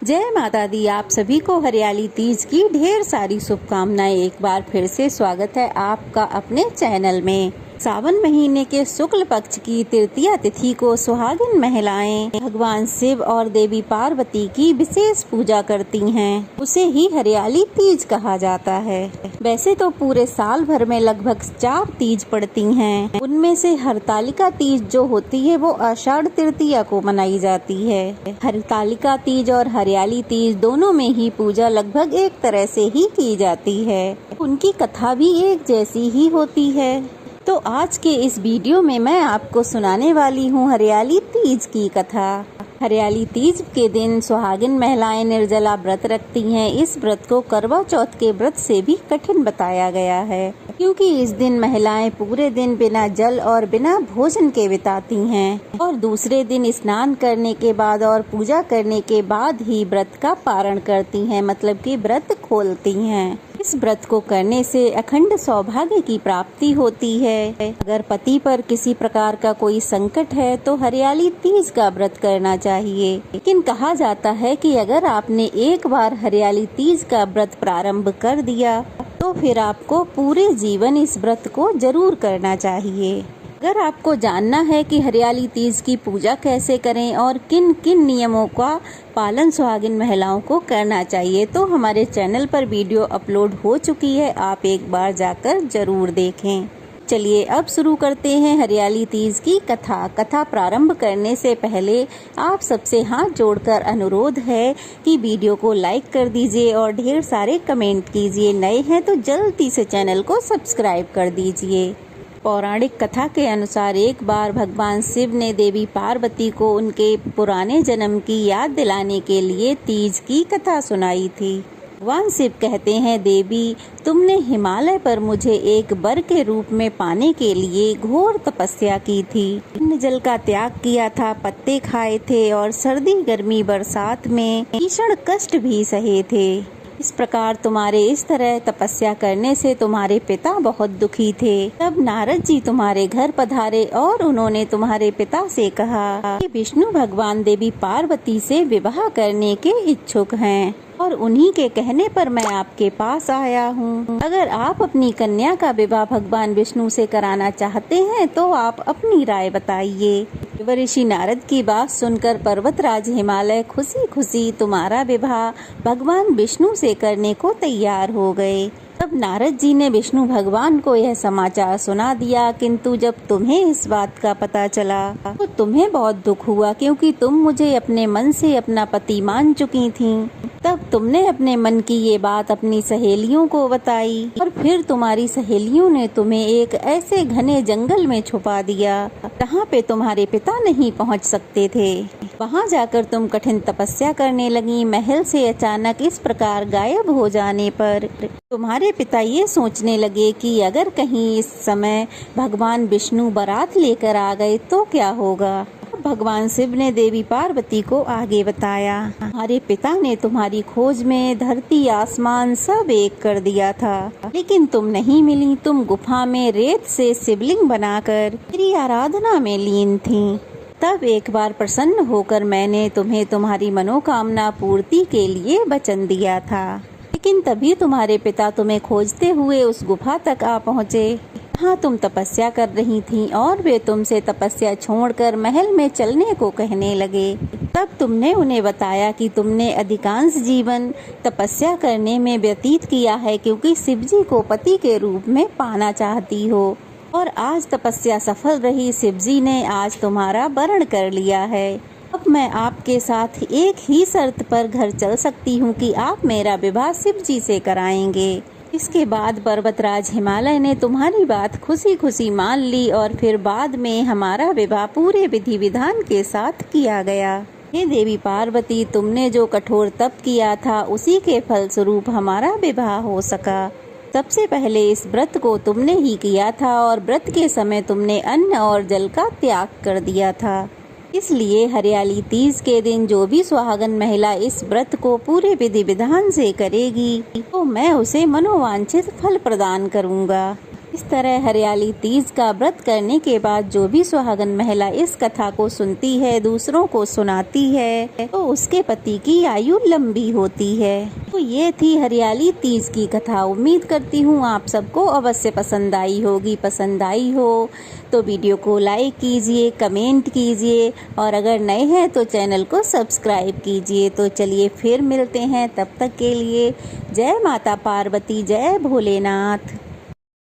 जय माता दी। आप सभी को हरियाली तीज की ढेर सारी शुभकामनाएं। एक बार फिर से स्वागत है आपका अपने चैनल में। सावन महीने के शुक्ल पक्ष की तृतीया तिथि को सुहागिन महिलाएं भगवान शिव और देवी पार्वती की विशेष पूजा करती हैं। उसे ही हरियाली तीज कहा जाता है। वैसे तो पूरे साल भर में लगभग 4 तीज पड़ती हैं। उनमें से हरतालिका तीज जो होती है वो आषाढ़ तृतीया को मनाई जाती है। हरतालिका तीज और हरियाली तीज दोनों में ही पूजा लगभग एक तरह से ही की जाती है। उनकी कथा भी एक जैसी ही होती है। तो आज के इस वीडियो में मैं आपको सुनाने वाली हूँ हरियाली तीज की कथा। हरियाली तीज के दिन सुहागिन महिलाएं निर्जला व्रत रखती हैं। इस व्रत को करवा चौथ के व्रत से भी कठिन बताया गया है, क्योंकि इस दिन महिलाएं पूरे दिन बिना जल और बिना भोजन के बिताती हैं और दूसरे दिन स्नान करने के बाद और पूजा करने के बाद ही व्रत का पारण करती हैं, मतलब कि व्रत खोलती हैं। इस व्रत को करने से अखंड सौभाग्य की प्राप्ति होती है। अगर पति पर किसी प्रकार का कोई संकट है तो हरियाली तीज का व्रत करना चाहिए। लेकिन कहा जाता है कि अगर आपने एक बार हरियाली तीज का व्रत प्रारंभ कर दिया तो फिर आपको पूरे जीवन इस व्रत को जरूर करना चाहिए। अगर आपको जानना है कि हरियाली तीज की पूजा कैसे करें और किन किन नियमों का पालन सुहागिन महिलाओं को करना चाहिए, तो हमारे चैनल पर वीडियो अपलोड हो चुकी है, आप एक बार जाकर जरूर देखें। चलिए अब शुरू करते हैं हरियाली तीज की कथा प्रारंभ करने से पहले आप सबसे हाथ जोड़कर अनुरोध है कि वीडियो को लाइक कर दीजिए और ढेर सारे कमेंट कीजिए। नए हैं तो जल्दी से चैनल को सब्सक्राइब कर दीजिए। पौराणिक कथा के अनुसार एक बार भगवान शिव ने देवी पार्वती को उनके पुराने जन्म की याद दिलाने के लिए तीज की कथा सुनाई थी। भगवान शिव कहते हैं, देवी तुमने हिमालय पर मुझे एक वर के रूप में पाने के लिए घोर तपस्या की थी। अन्न जल का त्याग किया था, पत्ते खाए थे और सर्दी गर्मी बरसात में भीषण कष्ट भी सहे थे। इस प्रकार तुम्हारे इस तरह तपस्या करने से तुम्हारे पिता बहुत दुखी थे। तब नारद जी तुम्हारे घर पधारे और उन्होंने तुम्हारे पिता से कहा कि विष्णु भगवान देवी पार्वती से विवाह करने के इच्छुक हैं और उन्हीं के कहने पर मैं आपके पास आया हूँ। अगर आप अपनी कन्या का विवाह भगवान विष्णु से कराना चाहते हैं तो आप अपनी राय बताइए। ऋषि नारद की बात सुनकर पर्वतराज हिमालय खुशी खुशी तुम्हारा विवाह भगवान विष्णु से करने को तैयार हो गए। तब नारद जी ने विष्णु भगवान को यह समाचार सुना दिया, किंतु जब तुम्हें इस बात का पता चला तो तुम्हें बहुत दुख हुआ, क्योंकि तुम मुझे अपने मन से अपना पति मान चुकी थीं। तब तुमने अपने मन की ये बात अपनी सहेलियों को बताई और फिर तुम्हारी सहेलियों ने तुम्हें एक ऐसे घने जंगल में छुपा दिया जहाँ पे तुम्हारे पिता नहीं पहुँच सकते थे। वहाँ जाकर तुम कठिन तपस्या करने लगी। महल से अचानक इस प्रकार गायब हो जाने पर तुम्हारे पिता ये सोचने लगे कि अगर कहीं इस समय भगवान विष्णु बारात लेकर आ गए तो क्या होगा। भगवान शिव ने देवी पार्वती को आगे बताया, हमारे पिता ने तुम्हारी खोज में धरती आसमान सब एक कर दिया था, लेकिन तुम नहीं मिली। तुम गुफा में रेत से शिवलिंग बनाकर मेरी आराधना में लीन थीं। तब एक बार प्रसन्न होकर मैंने तुम्हें तुम्हारी मनोकामना पूर्ति के लिए वचन दिया था, लेकिन तभी तुम्हारे पिता तुम्हें खोजते हुए उस गुफा तक आ पहुँचे। हाँ, तुम तपस्या कर रही थीं और वे तुमसे तपस्या छोड़कर महल में चलने को कहने लगे। तब तुमने उन्हें बताया कि तुमने अधिकांश जीवन तपस्या करने में व्यतीत किया है, क्योंकि शिवजी को पति के रूप में पाना चाहती हो और आज तपस्या सफल रही। शिवजी ने आज तुम्हारा वरण कर लिया है। अब मैं आपके साथ एक ही शर्त पर घर चल सकती हूँ कि आप मेरा विवाह शिवजी से कराएंगे। इसके बाद पर्वतराज हिमालय ने तुम्हारी बात खुशी खुशी मान ली और फिर बाद में हमारा विवाह पूरे विधि विधान के साथ किया गया। हे देवी पार्वती, तुमने जो कठोर तप किया था उसी के फलस्वरूप हमारा विवाह हो सका। सबसे पहले इस व्रत को तुमने ही किया था और व्रत के समय तुमने अन्न और जल का त्याग कर दिया था। इसलिए हरियाली तीज के दिन जो भी सुहागन महिला इस व्रत को पूरे विधि विधान से करेगी तो मैं उसे मनोवांछित फल प्रदान करूंगा। इस तरह हरियाली तीज का व्रत करने के बाद जो भी सुहागन महिला इस कथा को सुनती है, दूसरों को सुनाती है, तो उसके पति की आयु लंबी होती है। तो ये थी हरियाली तीज की कथा। उम्मीद करती हूँ आप सबको अवश्य पसंद आई होगी। पसंद आई हो तो वीडियो को लाइक कीजिए, कमेंट कीजिए और अगर नए हैं तो चैनल को सब्सक्राइब कीजिए। तो चलिए फिर मिलते हैं, तब तक के लिए जय माता पार्वती, जय भोलेनाथ।